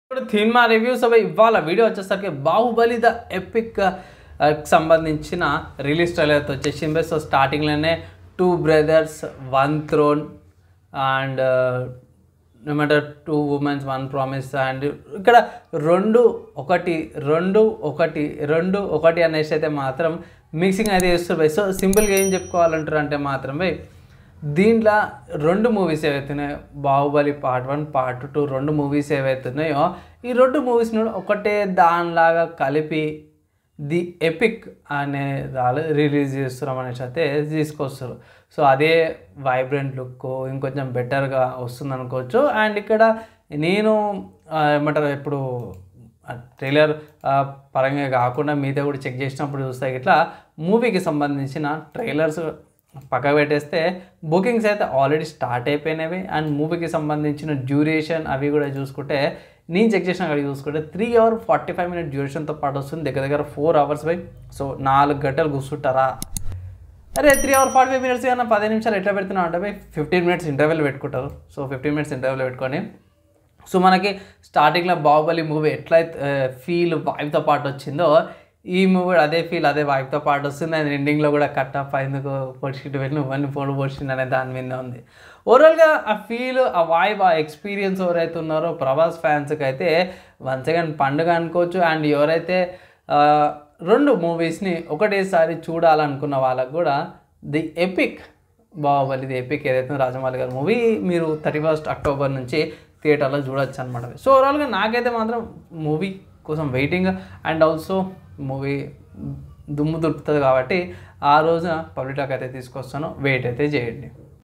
ఇప్పుడు cinema reviews అవి ఇవాళ వీడియో వచ్చేసరికి బాహుబలి ద ఎపిక్ సంబంధించిన రిలీజ్ ట్రైలర్తో వచ్చేసింది. సో స్టార్టింగ్లోనే 2 బ్రదర్స్ 1 థ్రోన్ అండ్ ఏమంటారు 2 ఉమెన్స్ 1 ప్రామిస్ అండ్ ఇక్కడ 2 1 అనేసి అయితే మాత్రం మిక్సింగ్ అయితే చేస్తారు. సో సింపుల్గా ఏం చెప్పుకోవాలంటారు అంటే మాత్రమే దీంట్లో 2 మూవీస్ ఏవైతున్నాయో బాహుబలి పార్ట్ 1 పార్ట్ 2 2 మూవీస్ ఏవైతున్నాయో ఈ 2 మూవీస్ను ఒకటే దానిలాగా కలిపి ది ఎపిక్ అనే దాని రిలీజ్ చేస్తున్నాం అనేసి అయితే తీసుకొస్తారు. సో అదే వైబ్రెంట్ లుక్ ఇంకొంచెం బెటర్గా వస్తుంది అనుకోవచ్చు. అండ్ ఇక్కడ నేను ఏమంటారు ఇప్పుడు ట్రైలర్ పరంగా కాకుండా మీతో కూడా చెక్ చేసినప్పుడు చూస్తే ఇట్లా మూవీకి సంబంధించిన ట్రైలర్స్ పక్క పెట్టేస్తే బుకింగ్స్ అయితే ఆల్రెడీ స్టార్ట్ అయిపోయినవి. అండ్ మూవీకి సంబంధించిన డ్యూరేషన్ అవి కూడా చూసుకుంటే నేను చెక్ చేసిన అక్కడ చూసుకుంటే 3 hours 45 minutes డ్యూరేషన్తో పాటు వస్తుంది. దగ్గర 4 hours బై. సో 4 గంటలు కూర్చుంటారా? అరే 3 hours 45 minutes కన్నా 10 నిమిషాలు ఎట్లా పెడుతున్నావు అంటే 15 minutes ఇంటర్వెల్ పెట్టుకుంటారు. సో 15 minutes ఇంటర్వెల్ పెట్టుకొని సో మనకి స్టార్టింగ్లో బాహుబలి మూవీ ఎట్లయితే ఫీల్ వైబ్తో పాటు వచ్చిందో ఈ మూవీ అదే ఫీల్ అదే వైబ్తో పాటు వస్తుంది. అండ్ ఎండింగ్లో కూడా కట్టప్ ఎందుకు పొడిచిట్టు వెళ్ళి నువ్వన్నీ ఫోన్ పొడిచింది అనే దాని మీద ఉంది. ఓవరాల్గా ఆ ఫీల్ ఆ వైబ్ ఆ ఎక్స్పీరియన్స్ ఎవరైతే ఉన్నారో ప్రభాస్ ఫ్యాన్స్కి అయితే వన్స్ అగైన్ పండుగ అనుకోవచ్చు. అండ్ ఎవరైతే 2 మూవీస్ని ఒకటేసారి చూడాలనుకున్న వాళ్ళకు కూడా the epic Baahubali the epic ఏదైతే రాజమౌళి గారి మూవీ మీరు 31st October నుంచి థియేటర్లో చూడొచ్చు అనమాట. సో ఓవరాల్గా నాకైతే మాత్రం మూవీ కోసం వెయిటింగ్ అండ్ ఆల్సో మూవీ దుమ్ము దులుపుతుంది కాబట్టి ఆ రోజున పబ్లిక్ టాక్ అయితే తీసుకొస్తాను. వెయిట్ అయితే చేయండి.